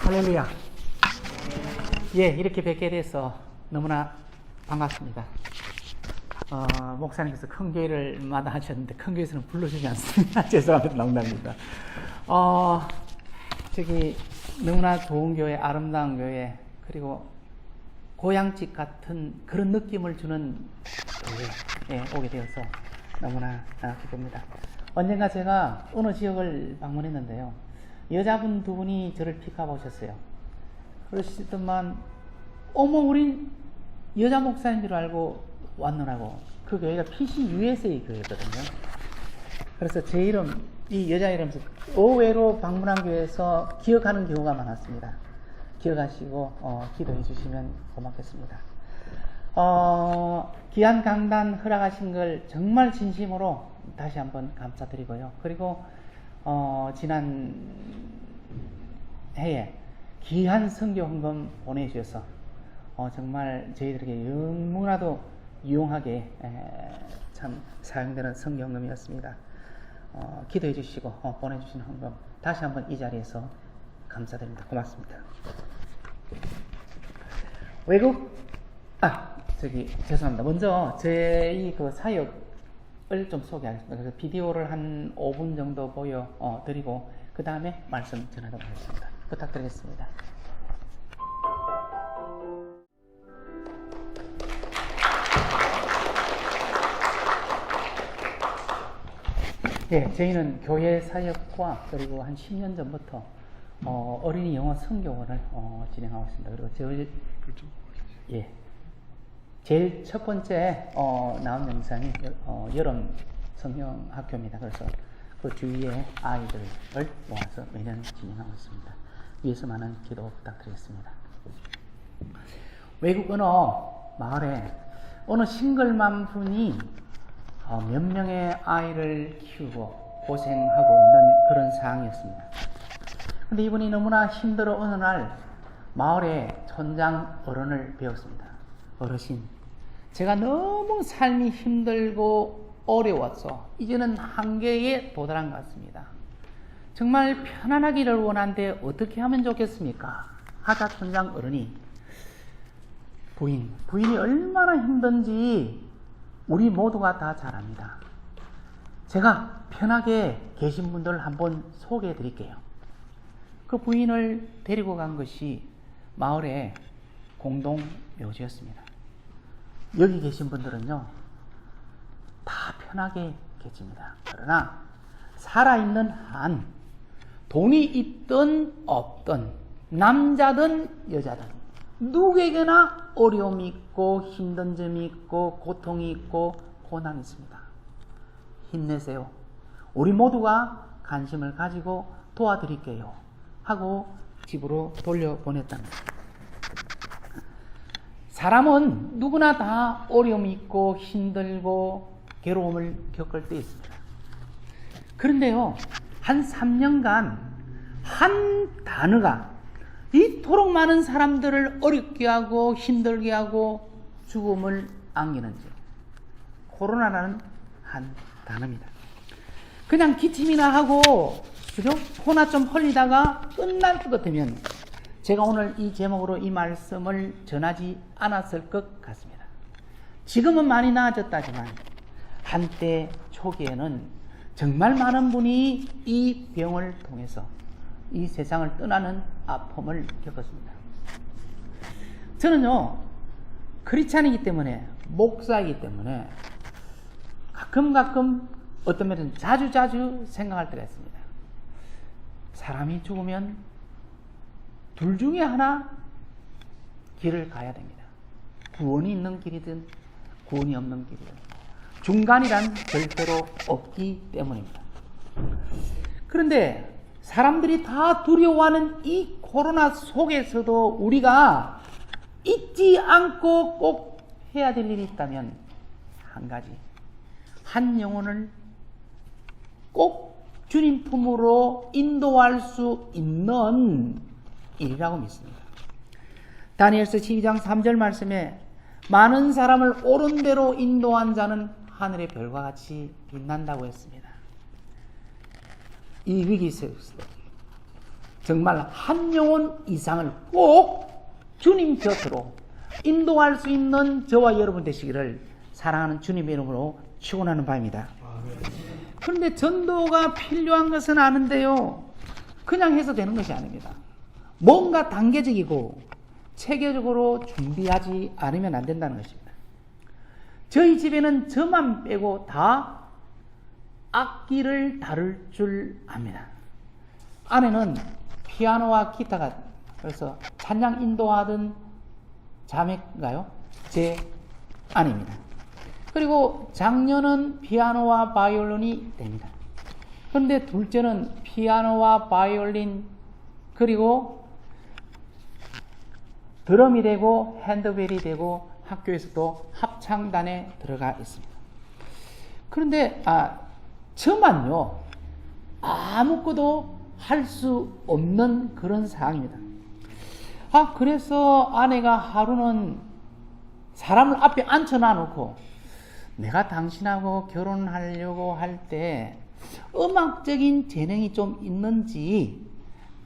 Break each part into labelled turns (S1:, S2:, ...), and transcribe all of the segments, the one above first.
S1: 할렐루야. 예, 이렇게 뵙게 돼서 너무나 반갑습니다. 목사님께서 큰 교회를 마다하셨는데 큰 교회에서는 불러주지 않습니다. 죄송합니다. 농담입니다. 저기 너무나 좋은 교회, 아름다운 교회, 그리고 고향집 같은 그런 느낌을 주는 교회에 오게 되어서 너무나 기쁩니다. 언젠가 제가 어느 지역을 방문했는데요. 여자분 두 분이 저를 픽업 오셨어요. 그러시더만, 어머, 우린 여자 목사인 줄 알고 왔노라고. 그 교회가 PCUSA 교회거든요. 그래서 제 이름, 이 여자 이름에서 의외로 방문한 교회에서 기억하는 경우가 많았습니다. 기억하시고 기도해 주시면 고맙겠습니다. 귀한 강단 허락하신 걸 정말 진심으로 다시 한번 감사드리고요. 그리고 지난 해에 귀한 선교 헌금 보내주셔서 정말 저희들에게 너무나도 유용하게 참 사용되는 선교 헌금이었습니다. 기도해 주시고 보내주신 헌금 다시 한번 이 자리에서 감사드립니다. 고맙습니다. 죄송합니다. 먼저 저희 그 사역을 좀 소개하겠습니다. 그래서 비디오를 한 5분 정도 보여드리고 그 다음에 말씀 전하도록 하겠습니다. 부탁드리겠습니다. 네, 저희는 교회 사역과 그리고 한 10년 전부터 어린이 영어 선교원을 진행하고 있습니다. 그리고 제일 첫 번째 나온 영상이 여름 성경학교입니다. 그래서 그 주위에 아이들을 모아서 매년 진행하고 있습니다. 위에서 많은 기도 부탁드리겠습니다. 외국 어느 마을에 어느 싱글맘 분이 몇 명의 아이를 키우고 고생하고 있는 그런 상황이었습니다. 근데 이분이 너무나 힘들어 어느 날 마을의 촌장 어른을 배웠습니다. 어르신, 제가 너무 삶이 힘들고 어려워서 이제는 한계에 도달한 것 같습니다. 정말 편안하기를 원하는데 어떻게 하면 좋겠습니까? 하자 촌장 어른이 부인이 얼마나 힘든지 우리 모두가 다 잘 압니다. 제가 편하게 계신 분들 한번 소개해 드릴게요. 그 부인을 데리고 간 것이 마을의 공동 묘지였습니다. 여기 계신 분들은요, 다 편하게 계십니다. 그러나 살아있는 한 돈이 있든 없든 남자든 여자든 누구에게나 어려움이 있고 힘든 점이 있고 고통이 있고 고난이 있습니다. 힘내세요. 우리 모두가 관심을 가지고 도와드릴게요 하고 집으로 돌려보냈답니다. 사람은 누구나 다 어려움이 있고 힘들고 괴로움을 겪을 때 있습니다. 그런데요, 한 3년간 한 단어가 이토록 많은 사람들을 어렵게 하고 힘들게 하고 죽음을 안기는지, 코로나라는 한 단어입니다. 그냥 기침이나 하고 그죠? 코나 좀 흘리다가 끝날 것 같으면 제가 오늘 이 제목으로 이 말씀을 전하지 않았을 것 같습니다. 지금은 많이 나아졌다지만 한때 초기에는 정말 많은 분이 이 병을 통해서 이 세상을 떠나는 아픔을 겪었습니다. 저는요, 크리스찬이기 때문에, 목사이기 때문에 가끔 어떤 면은 자주 생각할 때가 있습니다. 사람이 죽으면 둘 중에 하나 길을 가야 됩니다. 구원이 있는 길이든 구원이 없는 길이든 중간이란 절대로 없기 때문입니다. 그런데 사람들이 다 두려워하는 이 코로나 속에서도 우리가 잊지 않고 꼭 해야 될 일이 있다면 한 가지, 한 영혼을 꼭 주님 품으로 인도할 수 있는 일이라고 믿습니다. 다니엘서 12장 3절 말씀에 많은 사람을 옳은 대로 인도한 자는 하늘의 별과 같이 빛난다고 했습니다. 이 위기 속에서 정말 한 영혼 이상을 꼭 주님 곁으로 인도할 수 있는 저와 여러분 되시기를 사랑하는 주님의 이름으로 축원하는 바입니다. 그런데 전도가 필요한 것은 아는데요, 그냥 해서 되는 것이 아닙니다. 뭔가 단계적이고 체계적으로 준비하지 않으면 안 된다는 것입니다. 저희 집에는 저만 빼고 다 악기를 다룰 줄 압니다. 아내는 피아노와 기타가, 그래서 찬양 인도하던 자매인가요? 제 아내입니다. 그리고 장녀는 피아노와 바이올린이 됩니다. 그런데 둘째는 피아노와 바이올린 그리고 드럼이 되고 핸드벨이 되고 학교에서도 합창단에 들어가 있습니다. 그런데 저만요 아무것도 할 수 없는 그런 상황입니다. 그래서 아내가 하루는 사람을 앞에 앉혀놔 놓고 내가 당신하고 결혼하려고 할 때 음악적인 재능이 좀 있는지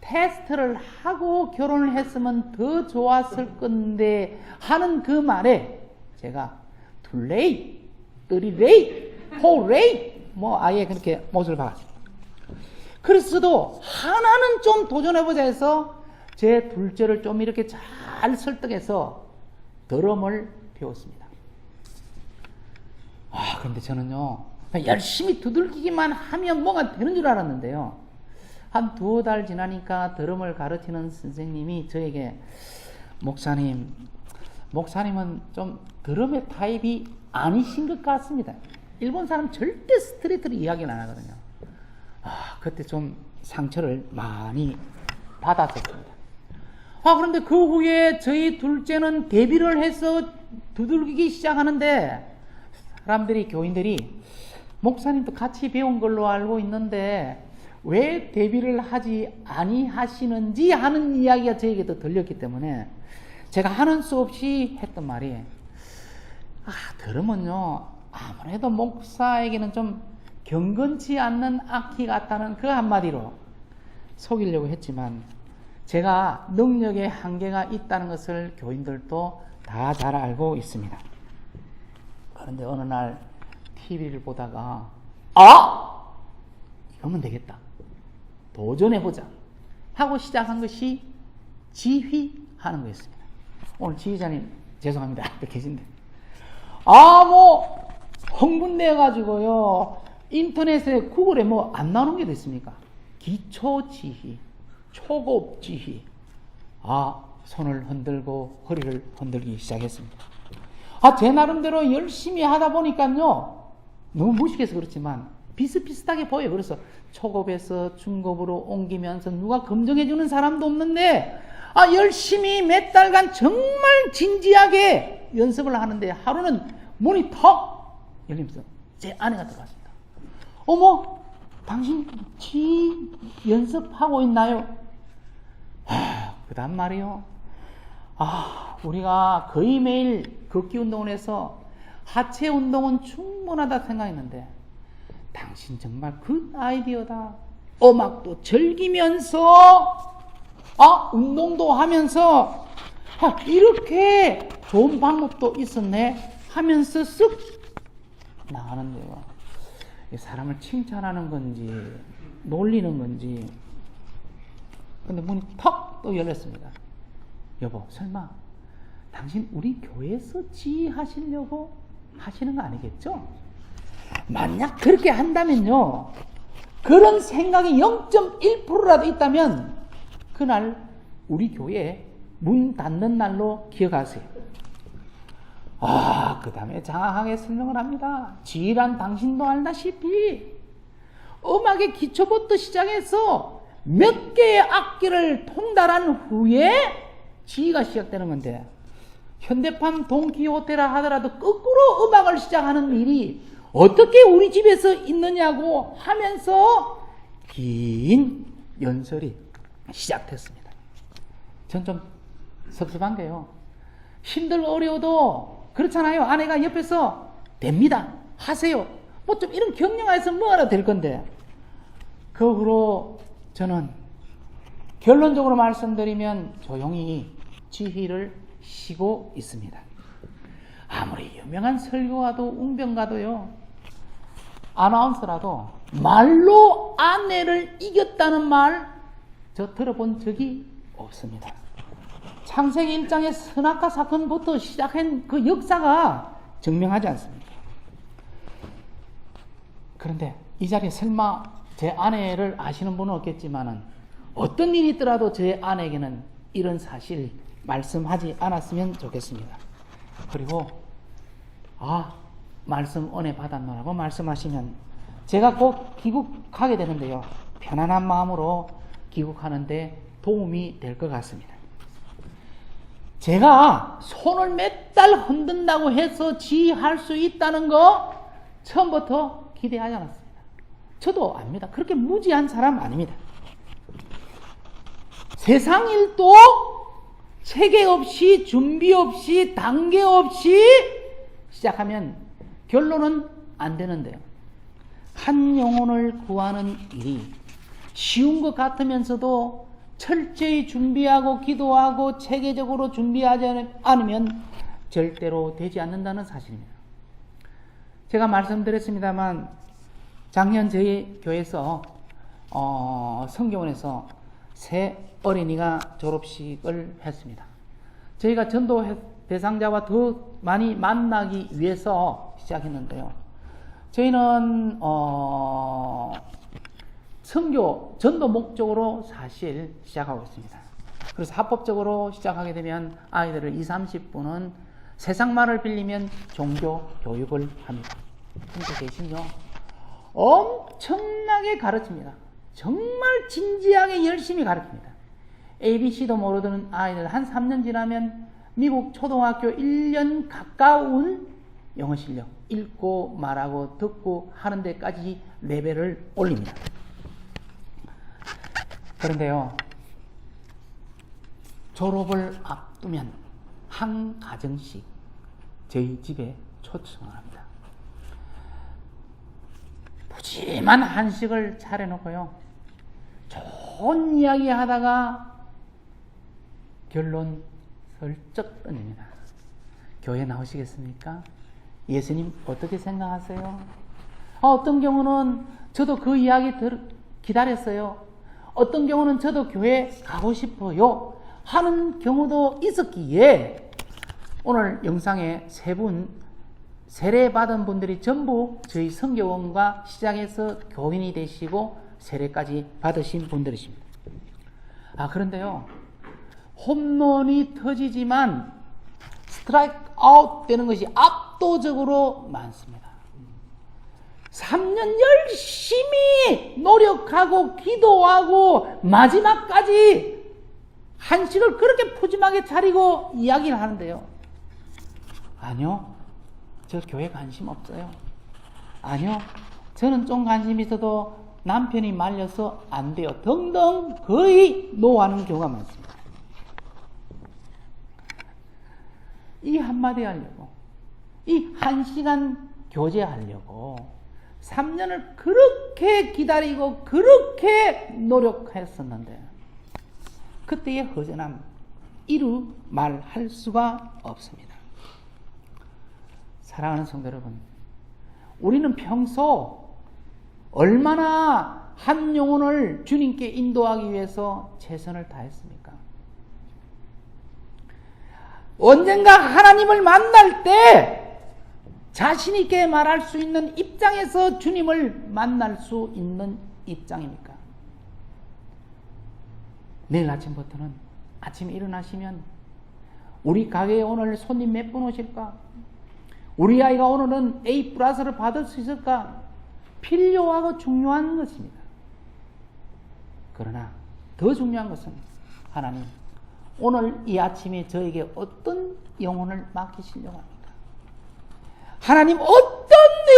S1: 테스트를 하고 결혼을 했으면 더 좋았을 건데 하는 그 말에 제가 둘레이, 뜨리레이, 포레이 아예 그렇게 못을 박았습니다. 그래서도 하나는 좀 도전해보자 해서 제 둘째를 좀 이렇게 잘 설득해서 드럼을 배웠습니다. 그런데 저는요 열심히 두들기기만 하면 뭐가 되는 줄 알았는데요, 한 2달 지나니까 드럼을 가르치는 선생님이 저에게 목사님은 좀 드럼의 타입이 아니신 것 같습니다. 일본 사람 절대 스트레이트로 이야기를 안 하거든요. 그때 좀 상처를 많이 받았었습니다. 그런데 그 후에 저희 둘째는 데뷔를 해서 두들기기 시작하는데 사람들이, 교인들이 목사님도 같이 배운 걸로 알고 있는데 왜 데뷔를 하지 아니하시는지 하는 이야기가 저에게도 들렸기 때문에 제가 하는 수 없이 했던 말이, 드럼은요 아무래도 목사에게는 좀 경건치 않는 악기 같다는 그 한마디로 속이려고 했지만 제가 능력의 한계가 있다는 것을 교인들도 다 잘 알고 있습니다. 그런데 어느 날 TV를 보다가 이러면 되겠다, 도전해보자 하고 시작한 것이 지휘하는 거였습니다. 오늘 지휘자님 죄송합니다. 앞에 계신데 흥분되어가지고요 인터넷에 구글에 안 나오는 게 됐습니까? 기초지휘, 초급지휘. 손을 흔들고 허리를 흔들기 시작했습니다. 제 나름대로 열심히 하다 보니까요 너무 무식해서 그렇지만 비슷비슷하게 보여요. 그래서 초급에서 중급으로 옮기면서 누가 검증해주는 사람도 없는데 열심히 몇 달간 정말 진지하게 연습을 하는데 하루는 문이 턱 열리면서 제 아내가 들어왔습니다. 당신 지 연습하고 있나요? 그 다음 말이요, 우리가 거의 매일 걷기 운동을 해서 하체 운동은 충분하다 생각했는데 당신 정말 굿 아이디어다. 음악도 즐기면서 운동도 하면서 이렇게 좋은 방법도 있었네 하면서 쓱 나가는데요, 사람을 칭찬하는 건지 놀리는 건지. 근데 문이 턱 또 열렸습니다. 여보, 설마 당신 우리 교회에서 지휘하시려고 하시는 거 아니겠죠? 만약 그렇게 한다면요, 그런 생각이 0.1%라도 있다면 그날 우리 교회 문 닫는 날로 기억하세요. 그 다음에 장황하게 설명을 합니다. 지휘란 당신도 알다시피 음악의 기초부터 시작해서 몇 개의 악기를 통달한 후에 지휘가 시작되는 건데, 현대판 돈키호테라 하더라도 거꾸로 음악을 시작하는 일이 어떻게 우리 집에서 있느냐고 하면서 긴 연설이 시작됐습니다. 전 좀 섭섭한 게요, 힘들고 어려워도 그렇잖아요. 아내가 옆에서 됩니다, 하세요, 좀 이런 격려가 있으면 뭐하러 될 건데, 그 후로 저는 결론적으로 말씀드리면 조용히 지휘를 쉬고 있습니다. 아무리 유명한 설교가도 웅변가도요, 아나운서라도 말로 아내를 이겼다는 말 저 들어본 적이 없습니다. 창세기 1장의 선악과 사건부터 시작한 그 역사가 증명하지 않습니다. 그런데 이 자리에 설마 제 아내를 아시는 분은 없겠지만은 어떤 일이 있더라도 제 아내에게는 이런 사실 말씀하지 않았으면 좋겠습니다. 그리고 말씀 은혜 받았노라고 말씀하시면 제가 꼭 귀국하게 되는데요, 편안한 마음으로 귀국하는데 도움이 될 것 같습니다. 제가 손을 몇 달 흔든다고 해서 지휘할 수 있다는 거 처음부터 기대하지 않았습니다. 저도 압니다. 그렇게 무지한 사람 아닙니다. 세상 일도 체계 없이, 준비 없이, 단계 없이 시작하면 결론은 안 되는데요, 한 영혼을 구하는 일이 쉬운 것 같으면서도 철저히 준비하고 기도하고 체계적으로 준비하지 않으면 절대로 되지 않는다는 사실입니다. 제가 말씀드렸습니다만 작년 저희 교회에서 성경원에서 새 어린이가 졸업식을 했습니다. 저희가 전도 대상자와 더 많이 만나기 위해서 시작했는데요, 저희는 선교, 전도 목적으로 사실 시작하고 있습니다. 그래서 합법적으로 시작하게 되면 아이들을 20-30분은 세상말을 빌리면 종교 교육을 합니다. 근데 대신요, 엄청나게 가르칩니다. 정말 진지하게 열심히 가르칩니다. ABC도 모르는 아이들 한 3년 지나면 미국 초등학교 1년 가까운 영어 실력, 읽고 말하고 듣고 하는 데까지 레벨을 올립니다. 그런데요, 졸업을 앞두면 한 가정씩 저희 집에 초청을 합니다. 푸짐한 한식을 차려놓고요, 좋은 이야기 하다가 결론 슬쩍 던집니다. 교회 나오시겠습니까? 예수님 어떻게 생각하세요? 어떤 경우는 저도 그 이야기 기다렸어요. 어떤 경우는 저도 교회 가고 싶어요 하는 경우도 있었기에 오늘 영상에 세 분 세례받은 분들이 전부 저희 선교원과 시작해서 교인이 되시고 세례까지 받으신 분들이십니다. 그런데요, 홈런이 터지지만 스트라이크 아웃 되는 것이 압도적으로 많습니다. 3년 열심히 노력하고 기도하고 마지막까지 한식을 그렇게 푸짐하게 차리고 이야기를 하는데요, 아니요, 저 교회 관심 없어요. 아니요, 저는 좀 관심 있어도 남편이 말려서 안 돼요. 등등 거의 노하는 경우가 많습니다. 이 한마디 하려고, 이 1시간 교제하려고 3년을 그렇게 기다리고 그렇게 노력했었는데 그때의 허전함 이루 말할 수가 없습니다. 사랑하는 성도 여러분, 우리는 평소 얼마나 한 영혼을 주님께 인도하기 위해서 최선을 다했습니까? 언젠가 하나님을 만날 때 자신 있게 말할 수 있는 입장에서 주님을 만날 수 있는 입장입니까? 내일 아침부터는 아침에 일어나시면 우리 가게에 오늘 손님 몇 분 오실까? 우리 아이가 오늘은 A+를 받을 수 있을까? 필요하고 중요한 것입니다. 그러나 더 중요한 것은 하나님, 오늘 이 아침에 저에게 어떤 영혼을 맡기시려고 합니까? 하나님, 어떤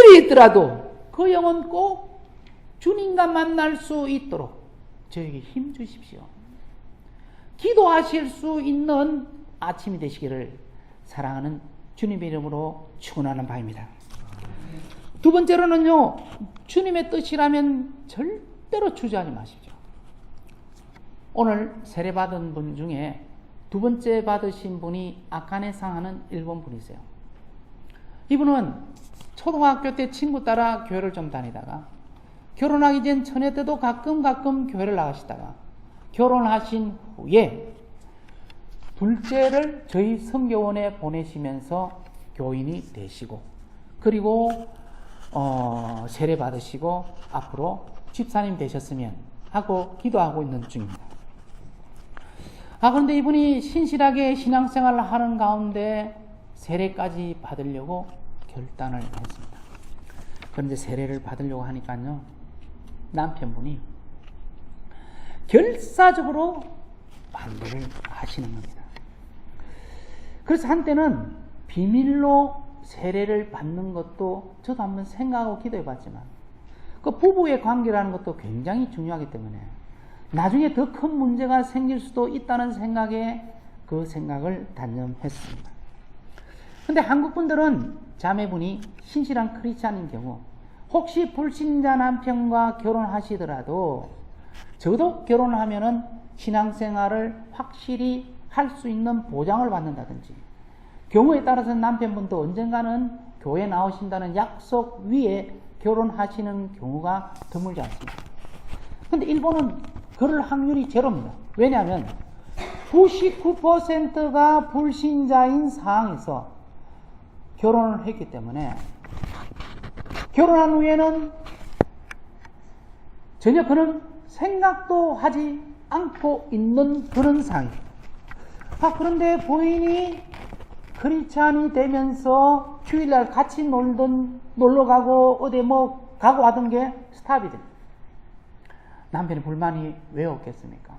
S1: 일이 있더라도 그 영혼 꼭 주님과 만날 수 있도록 저에게 힘 주십시오. 기도하실 수 있는 아침이 되시기를 사랑하는 주님의 이름으로 축원하는 바입니다. 두 번째로는요, 주님의 뜻이라면 절대로 주저하지 마십시오. 오늘 세례받은 분 중에 두 번째 받으신 분이 아카네상 하는 일본 분이세요. 이분은 초등학교 때 친구 따라 교회를 좀 다니다가 결혼하기 전 처녀 때도 가끔 교회를 나가시다가 결혼하신 후에 둘째를 저희 선교원에 보내시면서 교인이 되시고 그리고 세례 받으시고 앞으로 집사님 되셨으면 하고 기도하고 있는 중입니다. 그런데 이분이 신실하게 신앙생활을 하는 가운데 세례까지 받으려고 결단을 했습니다. 그런데 세례를 받으려고 하니까요, 남편분이 결사적으로 반대를 하시는 겁니다. 그래서 한때는 비밀로 세례를 받는 것도 저도 한번 생각하고 기도해 봤지만 그 부부의 관계라는 것도 굉장히 중요하기 때문에 나중에 더 큰 문제가 생길 수도 있다는 생각에 그 생각을 단념했습니다. 근데 한국 분들은 자매분이 신실한 크리스찬인 경우 혹시 불신자 남편과 결혼하시더라도 저도 결혼하면은 신앙생활을 확실히 할 수 있는 보장을 받는다든지 경우에 따라서는 남편분도 언젠가는 교회 나오신다는 약속 위에 결혼하시는 경우가 드물지 않습니다. 근데 일본은 그럴 확률이 제로입니다. 왜냐하면 99%가 불신자인 상황에서 결혼을 했기 때문에 결혼한 후에는 전혀 그런 생각도 하지 않고 있는 그런 상황입니다. 그런데 부인이 크리스찬이 되면서 주일날 같이 놀러가고 어디 가고 하던 게 스탑이 됩니다. 남편의 불만이 왜 없겠습니까?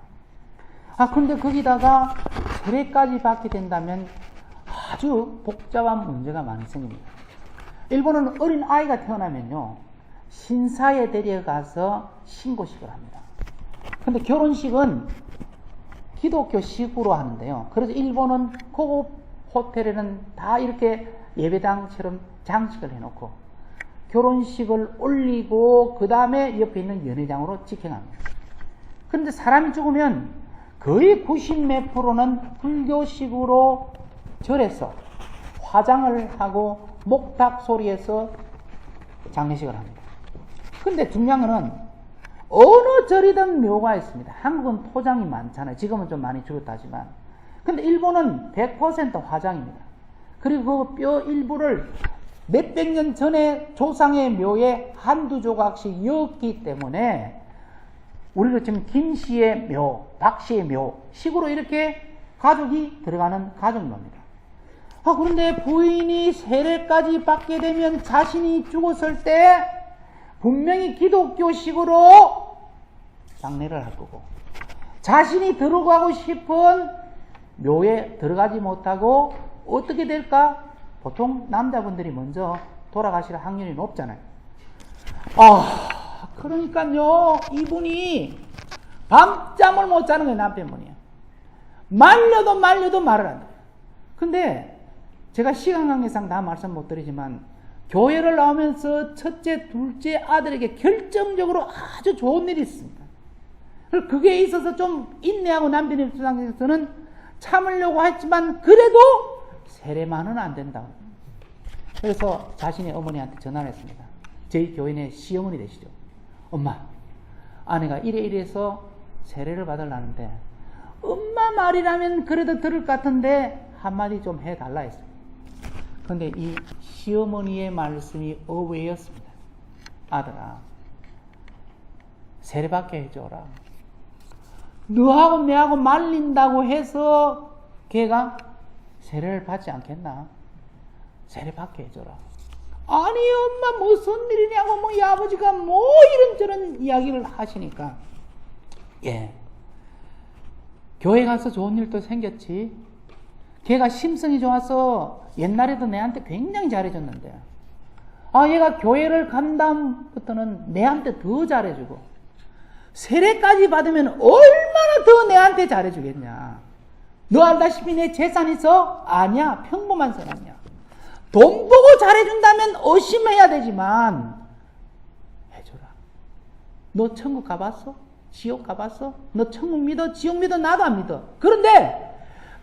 S1: 그런데 거기다가 세례까지 받게 된다면 아주 복잡한 문제가 많이 생깁니다. 일본은 어린 아이가 태어나면요, 신사에 데려가서 신고식을 합니다. 그런데 결혼식은 기독교식으로 하는데요. 그래서 일본은 고급 호텔에는 다 이렇게 예배당처럼 장식을 해놓고 결혼식을 올리고 그 다음에 옆에 있는 연회장으로 직행합니다. 그런데 사람이 죽으면 거의 90몇 프로는 불교식으로 절에서 화장을 하고 목탁 소리에서 장례식을 합니다. 그런데 중요한 거는 어느 절이든 묘가 있습니다. 한국은 토장이 많잖아요. 지금은 좀 많이 줄었다지만. 근데 일본은 100% 화장입니다. 그리고 그 뼈 일부를 몇백 년 전에 조상의 묘에 한두 조각씩 이었기 때문에 우리가 지금 김씨의 묘, 박씨의 묘 식으로 이렇게 가족이 들어가는 가족묘입니다. 그런데 부인이 세례까지 받게 되면 자신이 죽었을 때 분명히 기독교식으로 장례를 할 거고 자신이 들어가고 싶은 묘에 들어가지 못하고 어떻게 될까? 보통 남자분들이 먼저 돌아가실 확률이 높잖아요. 그러니까요, 이분이 밤잠을 못 자는 거예요, 남편분이. 말려도 말을 안 돼요. 근데 제가 시간 관계상 다 말씀 못 드리지만 교회를 나오면서 첫째, 둘째 아들에게 결정적으로 아주 좋은 일이 있습니다. 그게 있어서 좀 인내하고 남편의 입장에서는 참으려고 했지만 그래도 세례만은 안 된다고. 그래서 자신의 어머니한테 전화를 했습니다. 저희 교인의 시어머니 되시죠. 엄마, 아내가 이래서 세례를 받으려는데 엄마 말이라면 그래도 들을 것 같은데 한마디 좀 해달라 했습니다. 그런데 이 시어머니의 말씀이 어웨였습니다. 아들아, 세례받게 해줘라. 너하고 내하고 말린다고 해서 걔가 세례를 받지 않겠나? 세례받게 해줘라. 아니 엄마 무슨 일이냐고 이 아버지가 이런저런 이야기를 하시니까 교회 가서 좋은 일도 생겼지. 걔가 심성이 좋아서 옛날에도 내한테 굉장히 잘해줬는데 얘가 교회를 간 다음부터는 내한테 더 잘해주고 세례까지 받으면 얼마나 더 내한테 잘해주겠냐. 너 알다시피 내 재산 있어? 아니야, 평범한 사람이야. 돈 보고 잘해준다면 의심해야 되지만 해줘라. 너 천국 가봤어? 지옥 가봤어? 너 천국 믿어? 지옥 믿어? 나도 안 믿어. 그런데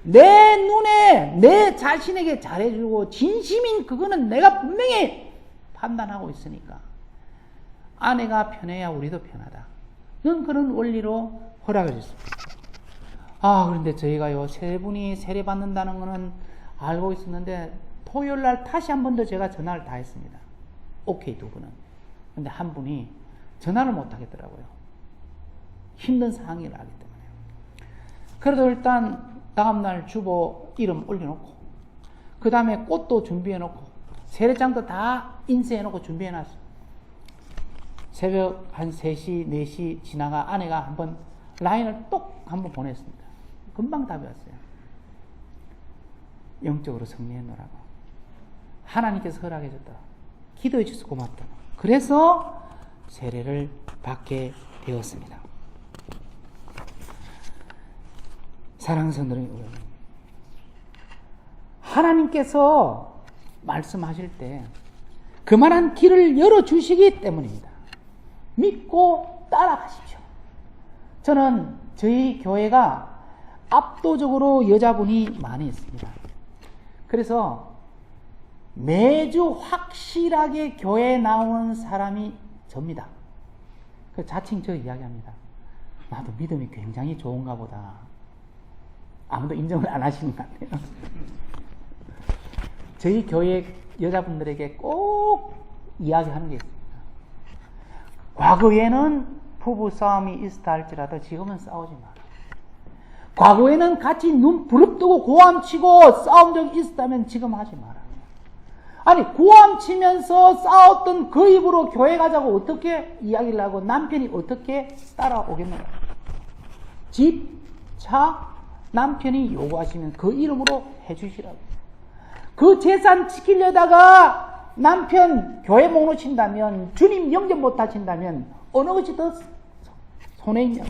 S1: 내 눈에 내 자신에게 잘해주고 진심인 그거는 내가 분명히 판단하고 있으니까 아내가 편해야 우리도 편하다. 는 그런 원리로 허락을 했습니다. 그런데 저희가요, 세 분이 세례 받는다는 거는 알고 있었는데 토요일 날 다시 한 번 더 제가 전화를 다 했습니다. 오케이, 두 분은. 근데 한 분이 전화를 못 하겠더라고요. 힘든 상황을 알기 때문에. 그래도 일단 다음날 주보 이름 올려놓고 그 다음에 꽃도 준비해놓고 세례장도 다 인쇄해놓고 준비해놨어요. 새벽 한 3시, 4시 지나가 아내가 한번 라인을 똑 한번 보냈습니다. 금방 답이 왔어요. 영적으로 승리해놓으라고. 하나님께서 허락해줬다. 기도해 주셔서 고맙다. 그래서 세례를 받게 되었습니다. 사랑하는 성도님, 하나님께서 말씀하실 때 그만한 길을 열어주시기 때문입니다. 믿고 따라가십시오. 저는 저희 교회가 압도적으로 여자분이 많이 있습니다. 그래서 매주 확실하게 교회에 나오는 사람이 접니다. 그 자칭 저 이야기합니다. 나도 믿음이 굉장히 좋은가 보다. 아무도 인정을 안 하시는 것 같아요. 저희 교회 여자분들에게 꼭 이야기하는 게 있습니다. 과거에는 부부 싸움이 있었다 할지라도 지금은 싸우지 마라. 과거에는 같이 눈 부릅뜨고 고함치고 싸운 적이 있었다면 지금 하지 마라. 아니, 고함치면서 싸웠던 그 입으로 교회 가자고 어떻게 이야기를 하고 남편이 어떻게 따라오겠느냐. 집, 차, 남편이 요구하시면 그 이름으로 해주시라고. 그 재산 지키려다가 남편 교회 못 오신다면, 주님 영접 못 하신다면 어느 것이 더 손해 있냐고.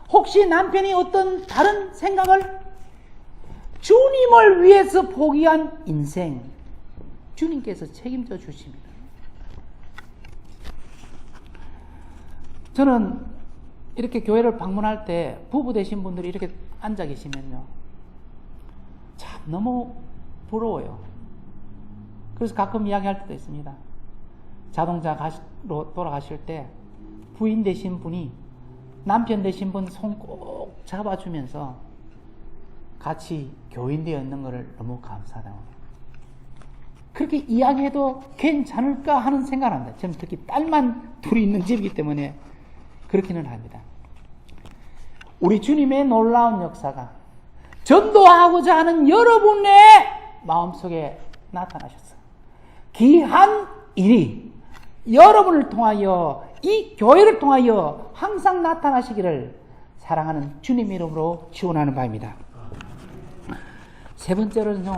S1: 혹시 남편이 어떤 다른 생각을, 주님을 위해서 포기한 인생, 주님께서 책임져 주십니다. 저는 이렇게 교회를 방문할 때 부부 되신 분들이 이렇게 앉아 계시면요, 참 너무 부러워요. 그래서 가끔 이야기할 때도 있습니다. 자동차로 돌아가실 때 부인 되신 분이 남편 되신 분 손 꼭 잡아주면서 같이 교인 되어 있는 것을 너무 감사하다고. 그렇게 이야기해도 괜찮을까 하는 생각을 합니다. 저는 특히 딸만 둘이 있는 집이기 때문에 그렇기는 합니다. 우리 주님의 놀라운 역사가 전도하고자 하는 여러분의 마음속에 나타나셨어요. 귀한 일이 여러분을 통하여, 이 교회를 통하여 항상 나타나시기를 사랑하는 주님 이름으로 축원하는 바입니다. 세 번째로는요,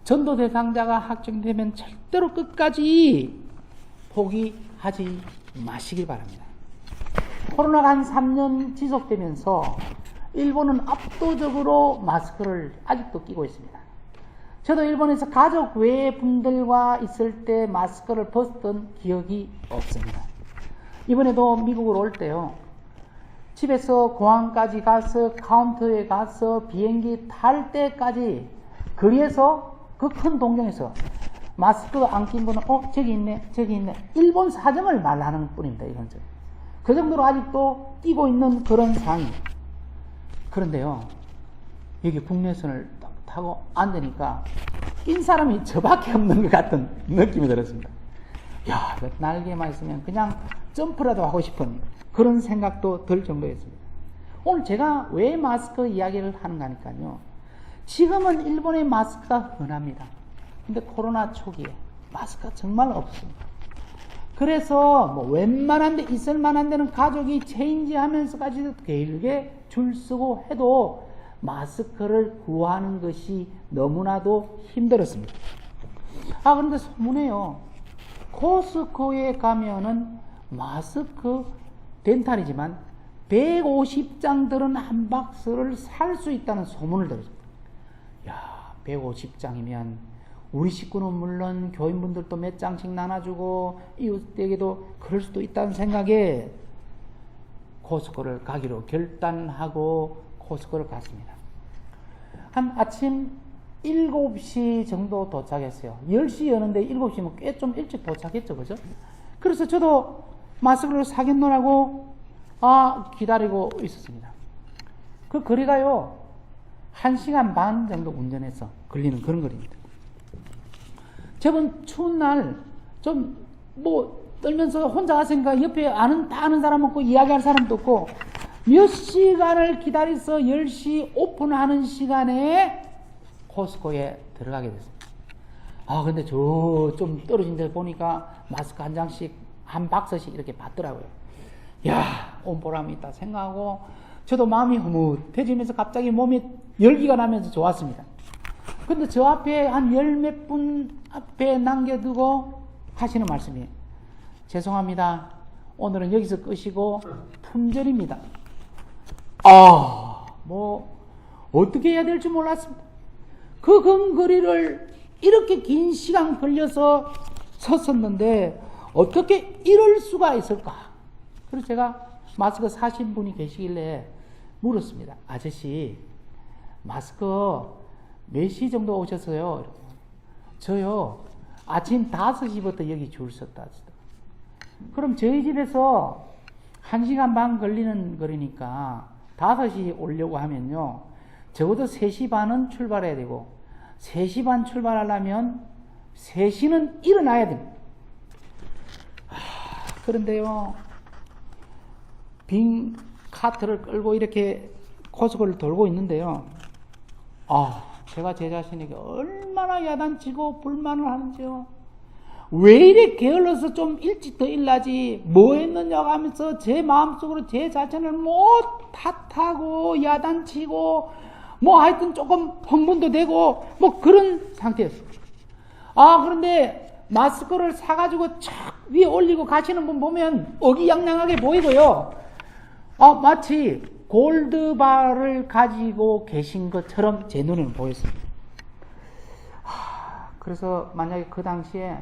S1: 전도 대상자가 확정되면 절대로 끝까지 포기하지 마시길 바랍니다. 코로나가 한 3년 지속되면서 일본은 압도적으로 마스크를 아직도 끼고 있습니다. 저도 일본에서 가족 외 분들과 있을 때 마스크를 벗었던 기억이 없습니다. 이번에도 미국으로 올 때요, 집에서 공항까지 가서 카운터에 가서 비행기 탈 때까지 거리에서 그 큰 동경에서 마스크 안 낀 분은 저기 있네 저기 있네, 일본 사정을 말하는 뿐입니다. 이건 그 정도로 아직도 끼고 있는 그런 상황입니다. 그런데요, 여기 국내선을 딱 타고 앉으니까 낀 사람이 저밖에 없는 것 같은 느낌이 들었습니다. 야, 날개만 있으면 그냥 점프라도 하고 싶은 그런 생각도 들 정도였습니다. 오늘 제가 왜 마스크 이야기를 하는가 하니까요, 지금은 일본의 마스크가 흔합니다. 근데 코로나 초기에 마스크가 정말 없습니다. 그래서 뭐 웬만한 데 있을 만한 데는 가족이 체인지 하면서까지도 길게 줄 서고 해도 마스크를 구하는 것이 너무나도 힘들었습니다. 그런데 소문에요, 코스코에 가면은 마스크 덴탈이지만 150장 들은 한 박스를 살 수 있다는 소문을 들었습니다. 야, 150장이면 우리 식구는 물론 교인분들도 몇 장씩 나눠주고 이웃에게도 그럴 수도 있다는 생각에 코스코를 가기로 결단하고 코스코를 갔습니다. 한 아침 7시 정도 도착했어요. 10시 여는데 7시면 꽤 좀 일찍 도착했죠, 그죠? 그래서 저도 마스크를 사겠노라고 기다리고 있었습니다. 그 거리가요 1시간 반 정도 운전해서 걸리는 그런 거리입니다. 저번 추운 날 좀 떨면서 혼자 갔으니까 옆에 다 아는 사람 없고 이야기할 사람도 없고 몇 시간을 기다려서 10시 오픈하는 시간에 코스코에 들어가게 됐습니다. 근데 저 좀 떨어진 데 보니까 마스크 한 장씩 한 박스씩 이렇게 받더라고요. 온 보람이 있다 생각하고 저도 마음이 흐뭇해지면서 갑자기 몸에 열기가 나면서 좋았습니다. 근데 저 앞에 한 열 몇 분 앞에 남겨두고 하시는 말씀이 죄송합니다. 오늘은 여기서 끄시고 품절입니다. 어떻게 해야 될지 몰랐습니다. 그 근거리를 이렇게 긴 시간 걸려서 섰었는데 어떻게 이럴 수가 있을까? 그래서 제가 마스크 사신 분이 계시길래 물었습니다. 아저씨, 마스크 몇 시 정도 오셨어요? 저요, 아침 5시부터 여기 줄 섰다. 그럼 저희 집에서 1시간 반 걸리는 거리니까 5시 오려고 하면요, 적어도 3시 반은 출발해야 되고, 3시 반 출발하려면 3시는 일어나야 됩니다. 그런데요, 빈 카트를 끌고 이렇게 코스코를 돌고 있는데요, 제가 제 자신에게 얼마나 야단치고 불만을 하는지요. 왜 이래 게을러서 좀 일찍 더 일나지 뭐 했느냐고 하면서 제 마음속으로 제 자신을 탓하고 야단치고 하여튼 조금 흥분도 되고 그런 상태였어요. 그런데 마스크를 사가지고 착 위에 올리고 가시는 분 보면 어기양양하게 보이고요. 마치 골드바를 가지고 계신 것처럼 제 눈에는 보였습니다. 그래서 만약에 그 당시에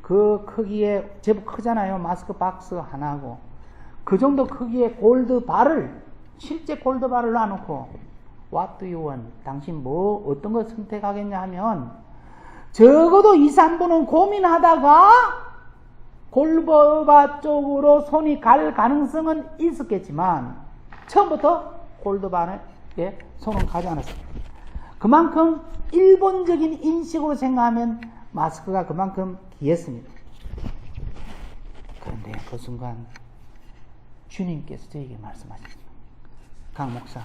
S1: 그 크기에 제법 크잖아요. 마스크 박스 하나하고 그 정도 크기의 골드바를 실제 골드바를 놔놓고 What do you want? 당신 어떤 거 선택하겠냐 하면 적어도 2, 3분은 고민하다가 골드바 쪽으로 손이 갈 가능성은 있었겠지만 처음부터 골드바에 손은 가지 않았습니다. 그만큼 일본적인 인식으로 생각하면 마스크가 그만큼 귀했습니다. 그런데 그 순간 주님께서 저에게 말씀하셨습니다. 강 목사,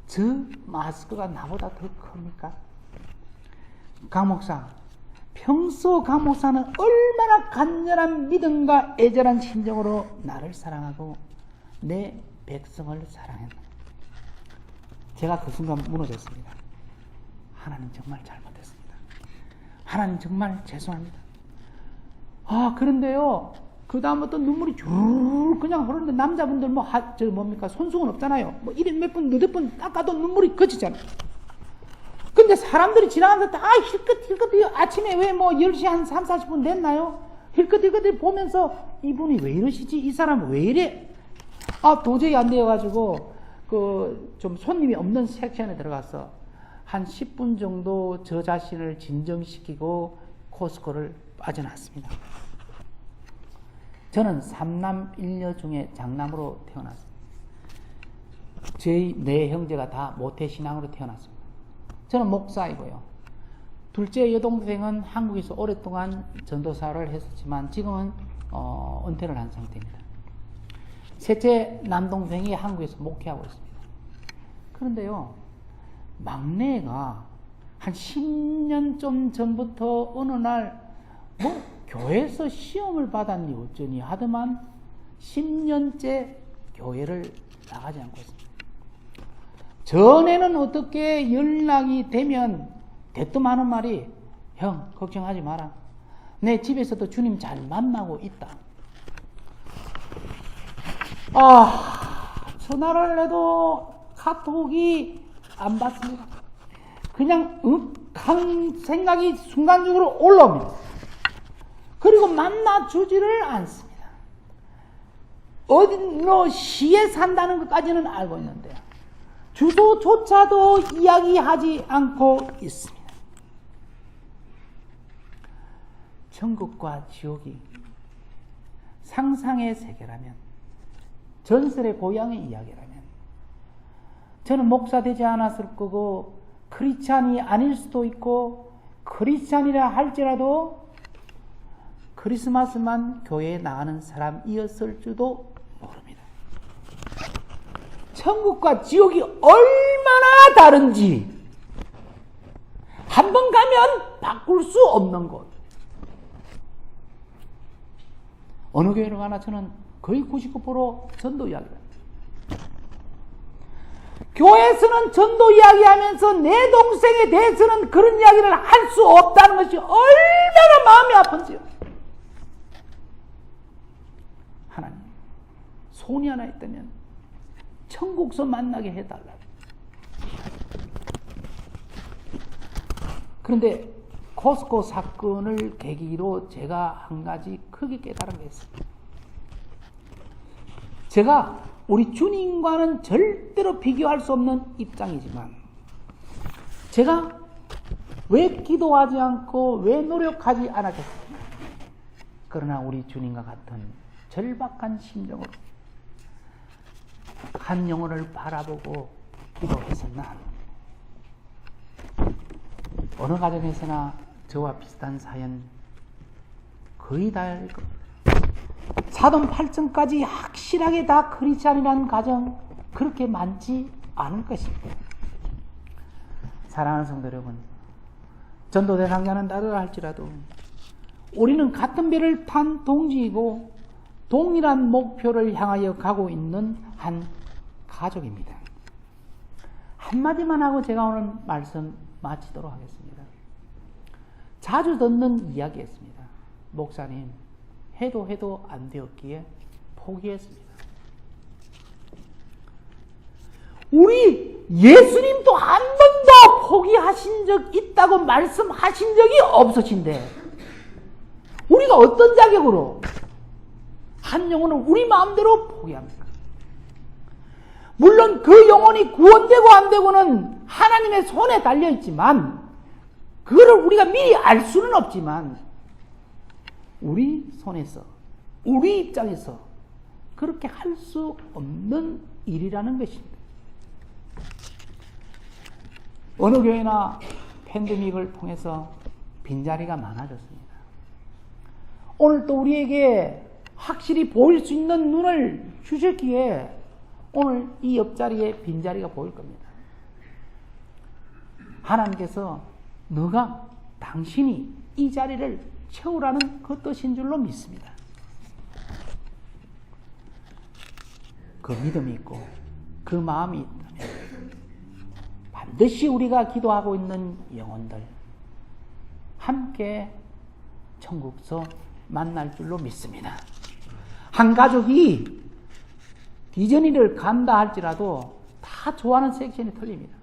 S1: 저 마스크가 나보다 더 큽니까? 강 목사, 평소 강 목사는 얼마나 간절한 믿음과 애절한 심정으로 나를 사랑하고 내 백성을 사랑했나. 제가 그 순간 무너졌습니다. 하나님 정말 잘못했습니다. 하나님 정말 죄송합니다. 그런데요, 그 다음부터 눈물이 쭉 그냥 흐르는데 남자분들 뭡니까? 손수건 없잖아요. 이래 몇 분, 너댓 분 닦아도 눈물이 그치잖아요. 근데 사람들이 지나가면서 다 힐끗힐끗 아침에 왜 10시 한 3, 40분 됐나요? 힐끗힐끗 보면서 이분이 왜 이러시지? 이 사람은 왜 이래? 도저히 안 되어가지고 좀 손님이 없는 섹션에 들어가서 한 10분 정도 저 자신을 진정시키고 코스코를 빠져나왔습니다. 저는 3남 1녀 중에 장남으로 태어났습니다. 저희 네 형제가 다 모태신앙으로 태어났습니다. 저는 목사이고요. 둘째 여동생은 한국에서 오랫동안 전도사를 했었지만 지금은 은퇴를 한 상태입니다. 셋째 남동생이 한국에서 목회하고 있습니다. 그런데요, 막내가 한 10년 좀 전부터 어느 날 교회에서 시험을 받았니 어쩌니 하더만 10년째 교회를 나가지 않고 있습니다. 전에는 어떻게 연락이 되면 대뜸 하는 말이, 형 걱정하지 마라, 내 집에서도 주님 잘 만나고 있다. 전화를 해도 카톡이 안 받습니다. 그냥 한 생각이 순간적으로 올라옵니다. 그리고 만나주지를 않습니다. 어느 시에 산다는 것까지는 알고 있는데 주소조차도 이야기하지 않고 있습니다. 천국과 지옥이 상상의 세계라면, 전설의 고향의 이야기라면, 저는 목사 되지 않았을 거고 크리스찬이 아닐 수도 있고, 크리스찬이라 할지라도 크리스마스만 교회에 나가는 사람이었을지도 모릅니다. 천국과 지옥이 얼마나 다른지 한 번 가면 바꿀 수 없는 곳. 어느 교회를 가나 저는 거의 99% 전도 이야기를 합니다. 교회에서는 전도 이야기하면서 내 동생에 대해서는 그런 이야기를 할 수 없다는 것이 얼마나 마음이 아픈지요. 하나님, 손이 하나 있다면 천국서 만나게 해달라. 그런데 코스코 사건을 계기로 제가 한 가지 크게 깨달은 게 있습니다. 제가 우리 주님과는 절대로 비교할 수 없는 입장이지만, 제가 왜 기도하지 않고 왜 노력하지 않았겠습니까? 그러나 우리 주님과 같은 절박한 심정으로 한 영혼을 바라보고 기도했었나? 어느 가정에서나 저와 비슷한 사연 거의 다일 겁니다. 사돈 8층까지 확실하게 다 크리스찬이라는 가정 그렇게 많지 않을 것입니다. 사랑하는 성도 여러분, 전도 대상자는 다르다 할지라도 우리는 같은 배를 탄 동지이고 동일한 목표를 향하여 가고 있는 한 가족입니다. 한마디만 하고 제가 오늘 말씀 마치도록 하겠습니다. 자주 듣는 이야기였습니다. 목사님, 해도 안 되었기에 포기했습니다. 우리 예수님도 한 번도 포기하신 적 있다고 말씀하신 적이 없으신데 우리가 어떤 자격으로 한 영혼을 우리 마음대로 포기합니까? 물론 그 영혼이 구원되고 안 되고는 하나님의 손에 달려있지만, 그거를 우리가 미리 알 수는 없지만 우리 손에서, 우리 입장에서 그렇게 할 수 없는 일이라는 것입니다. 어느 교회나 팬데믹을 통해서 빈자리가 많아졌습니다. 오늘 또 우리에게 확실히 보일 수 있는 눈을 주셨기에 오늘 이 옆자리에 빈자리가 보일 겁니다. 하나님께서 너가, 당신이 이 자리를 채우라는 그 뜻인 줄로 믿습니다. 그 믿음이 있고 그 마음이 있다면 반드시 우리가 기도하고 있는 영혼들 함께 천국서 만날 줄로 믿습니다. 한 가족이 디즈니를 간다 할지라도 다 좋아하는 섹션이 틀립니다.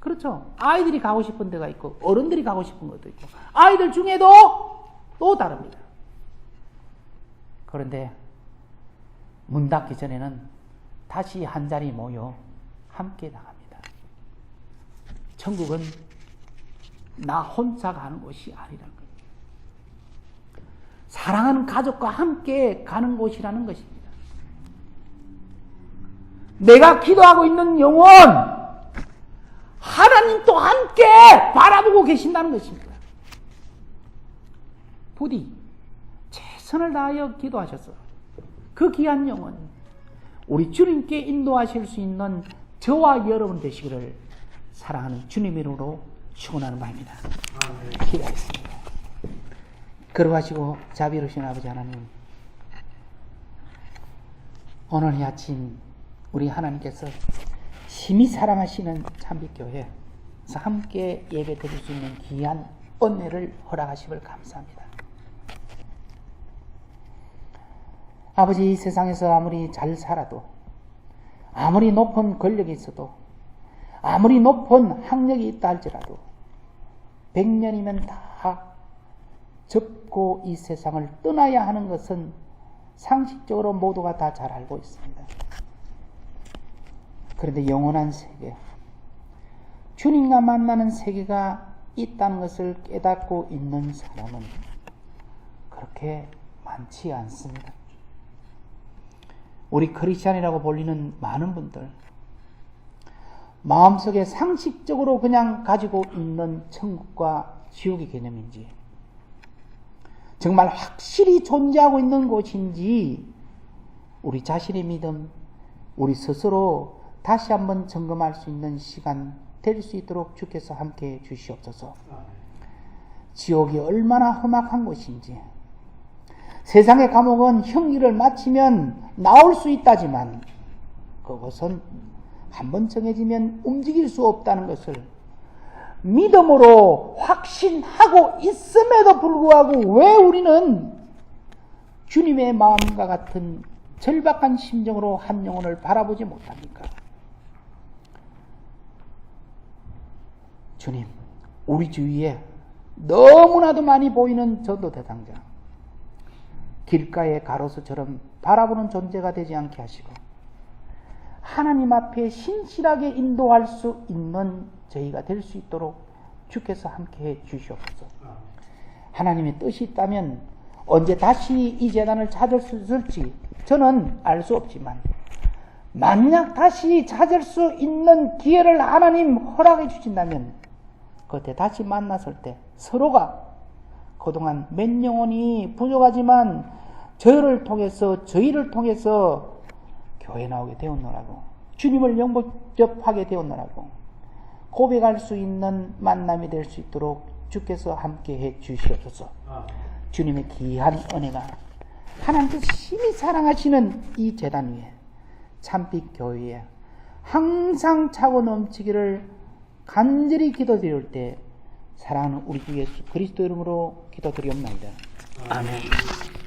S1: 그렇죠? 아이들이 가고 싶은 데가 있고 어른들이 가고 싶은 것도 있고 아이들 중에도 또 다릅니다. 그런데 문 닫기 전에는 다시 한 자리 모여 함께 나갑니다. 천국은 나 혼자 가는 곳이 아니라는 거예요. 사랑하는 가족과 함께 가는 곳이라는 것입니다. 내가 기도하고 있는 영혼, 하나님도 함께 바라보고 계신다는 것입니다. 부디 최선을 다하여 기도하셔서 그 귀한 영혼, 우리 주님께 인도하실 수 있는 저와 여러분 되시기를 사랑하는 주님의 이름으로 축원하는 바입니다. 기도하겠습니다. 걸어가시고 자비로우신 아버지 하나님, 오늘 이 아침 우리 하나님께서 심히 사랑하시는 참빛교회에서 함께 예배 드릴 수 있는 귀한 은혜를 허락하심을 감사합니다. 아버지, 이 세상에서 아무리 잘 살아도, 아무리 높은 권력이 있어도, 아무리 높은 학력이 있다 할지라도 100년이면 다 접고 이 세상을 떠나야 하는 것은 상식적으로 모두가 다 잘 알고 있습니다. 그런데 영원한 세계, 주님과 만나는 세계가 있다는 것을 깨닫고 있는 사람은 그렇게 많지 않습니다. 우리 크리스찬이라고 불리는 많은 분들, 마음속에 상식적으로 그냥 가지고 있는 천국과 지옥의 개념인지, 정말 확실히 존재하고 있는 곳인지, 우리 자신의 믿음, 우리 스스로 다시 한번 점검할 수 있는 시간 될 수 있도록 주께서 함께해 주시옵소서. 지옥이 얼마나 험악한 곳인지, 세상의 감옥은 형기를 마치면 나올 수 있다지만 그것은 한번 정해지면 움직일 수 없다는 것을 믿음으로 확신하고 있음에도 불구하고 왜 우리는 주님의 마음과 같은 절박한 심정으로 한 영혼을 바라보지 못합니까? 주님, 우리 주위에 너무나도 많이 보이는 전도 대상자, 길가의 가로수처럼 바라보는 존재가 되지 않게 하시고 하나님 앞에 신실하게 인도할 수 있는 저희가 될 수 있도록 주께서 함께해 주시옵소서. 하나님의 뜻이 있다면 언제 다시 이 재단을 찾을 수 있을지 저는 알 수 없지만, 만약 다시 찾을 수 있는 기회를 하나님 허락해 주신다면 그때 다시 만났을 때 서로가 그동안 몇 영혼이 부족하지만 저희를 통해서 교회 나오게 되었노라고, 주님을 영접하게 되었노라고 고백할 수 있는 만남이 될 수 있도록 주께서 함께해 주시옵소서. 주님의 귀한 은혜가 하나님께서 심히 사랑하시는 이 재단 위에, 참빛 교회에 항상 차고 넘치기를 간절히 기도드릴 때 사랑하는 우리 주 예수 그리스도 이름으로 기도드리옵나이다. 아멘.